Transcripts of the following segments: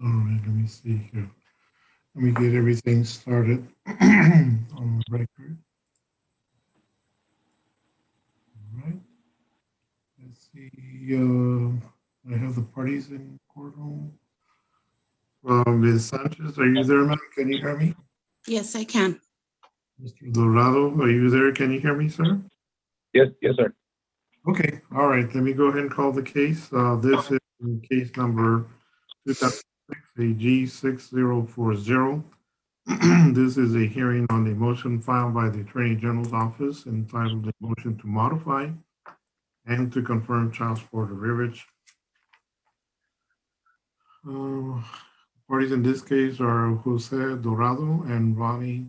All right, let me see here. Let me get everything started on the record. All right. Let's see. I have the parties in courtroom. Ms. Sanchez, are you there, ma'am? Can you hear me? Yes, I can. Mr. Dorado, are you there? Can you hear me, sir? Yes, sir. Okay, all right. Let me go ahead and call the case. This is case number 2006 AG 6040. This is a hearing on a motion filed by the Attorney General's office entitled a motion to modify and to confirm child support arrearage. Parties in this case are Jose Dorado and Ronnie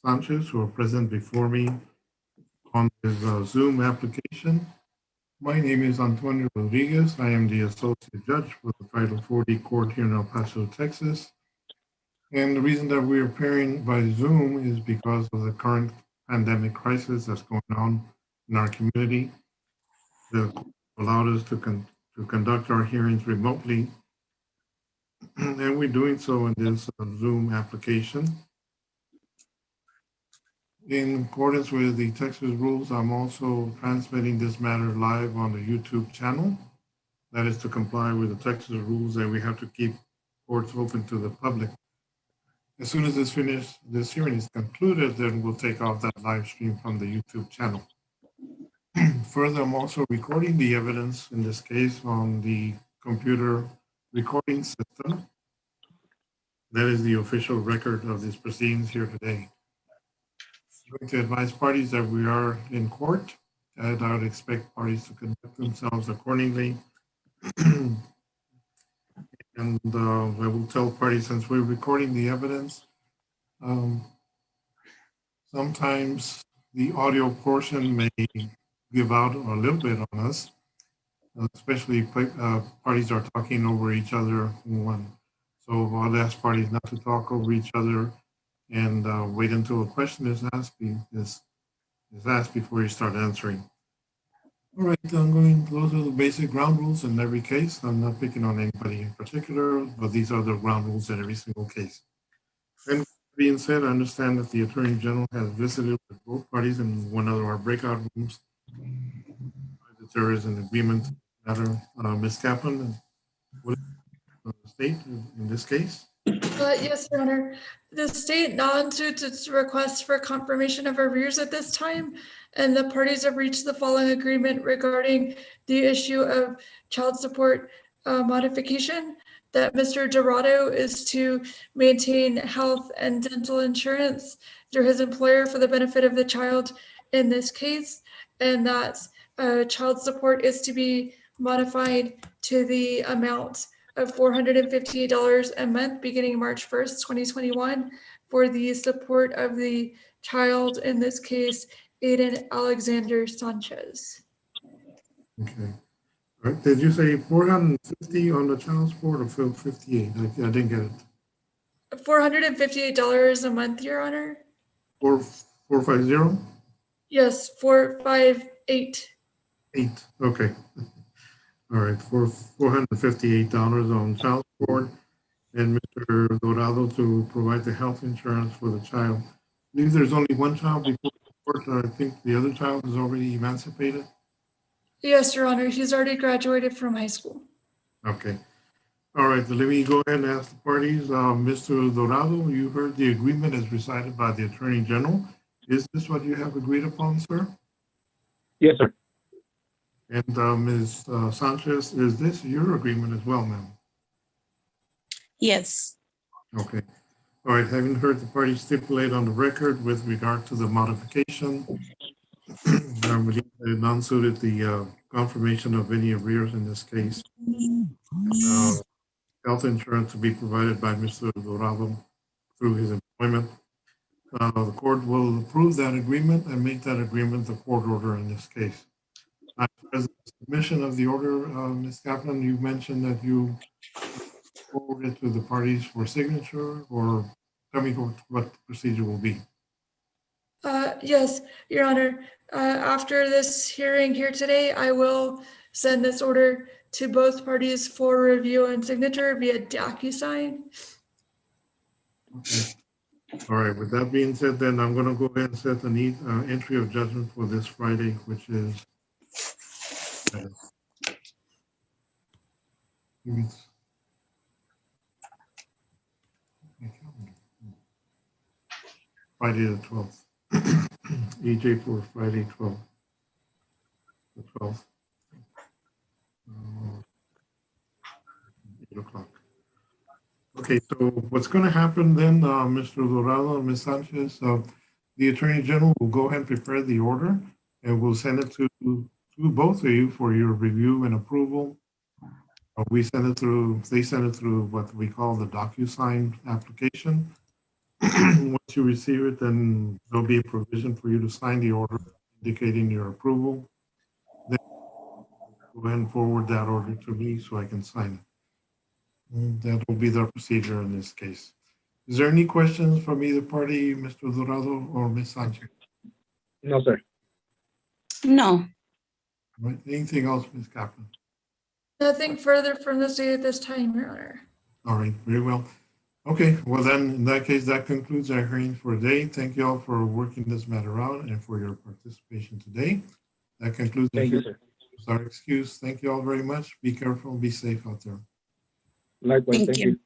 Sanchez, who are present before me on this Zoom application. My name is Antonio Rodriguez. I am the Associate Judge for the Title 40 Court here in El Paso, Texas. And the reason that we're appearing by Zoom is because of the current pandemic crisis that's going on in our community. The court allowed us to conduct our hearings remotely, and we're doing so in this Zoom application. In accordance with the Texas rules, I'm also transmitting this matter live on the YouTube channel. That is to comply with the Texas rules that we have to keep courts open to the public. As soon as this hearing is concluded, then we'll take off that live stream from the YouTube channel. Further, I'm also recording the evidence in this case on the computer recording system. That is the official record of these proceedings here today. I'm going to advise parties that we are in court, and I would expect parties to conduct themselves accordingly. And I will tell parties, since we're recording the evidence, sometimes the audio portion may give out a little bit on us, especially parties are talking over each other. So I'll ask parties not to talk over each other and wait until a question is asked before you start answering. All right, those are the basic ground rules in every case. I'm not picking on anybody in particular, but these are the ground rules in every single case. And with that being said, I understand that the Attorney General has visited with both parties in one of our breakout rooms. That there is an agreement matter. Ms. Kaplan, what is the state in this case? Yes, Your Honor. The state non-suits its request for confirmation of arrears at this time, and the parties have reached the following agreement regarding the issue of child support modification, that Mr. Dorado is to maintain health and dental insurance through his employer for the benefit of the child in this case, and that child support is to be modified to the amount of $458 a month beginning March 1st, 2021 for the support of the child, in this case, Aiden Alexander Sanchez. Okay. All right. Did you say 450 on the child support or 58? I didn't get it. $458 a month, Your Honor. 450? Yes, 458. 8. Okay. All right, for $458 on child support, and Mr. Dorado to provide the health insurance for the child. I believe there's only one child before the court. I think the other child is already emancipated. Yes, Your Honor, he's already graduated from high school. Okay. All right, so let me go ahead and ask the parties. Mr. Dorado, you heard the agreement as recited by the Attorney General. Is this what you have agreed upon, sir? Yes, sir. And Ms. Sanchez, is this your agreement as well, ma'am? Yes. Okay. All right, having heard the parties stipulate on the record with regard to the modification, I believe they non-suited the confirmation of any arrears in this case. Health insurance to be provided by Mr. Dorado through his employment. The court will approve that agreement and make that agreement the court order in this case. As the submission of the order, Ms. Kaplan, you mentioned that you forwarded to the parties for signature, or tell me what the procedure will be. Yes, Your Honor. After this hearing here today, I will send this order to both parties for review and signature via DocuSign. Okay. All right, with that being said, then I'm gonna go ahead and set the entry of judgment for this Friday, which is Friday the 12th. EJ for Friday 12th. The 12th. 8 o'clock. Okay, so what's going to happen then, Mr. Dorado and Ms. Sanchez, the Attorney General will go ahead and prepare the order and we'll send it to both of you for your review and approval. They send it through what we call the DocuSign application. Once you receive it, then there'll be a provision for you to sign the order indicating your approval. Then go ahead and forward that order to me so I can sign it. That will be the procedure in this case. Is there any questions from either party, Mr. Dorado or Ms. Sanchez? No, sir. No. All right. Anything else, Ms. Kaplan? Nothing further from the state at this time, Your Honor. All right, very well. Okay, well then, in that case, that concludes our hearing for today. Thank you all for working this matter out and for your participation today. That concludes the Thank you, hearing. sir. Our excuse. Thank you all very much. Be careful, be safe out there. Likewise, Thank thank you. you.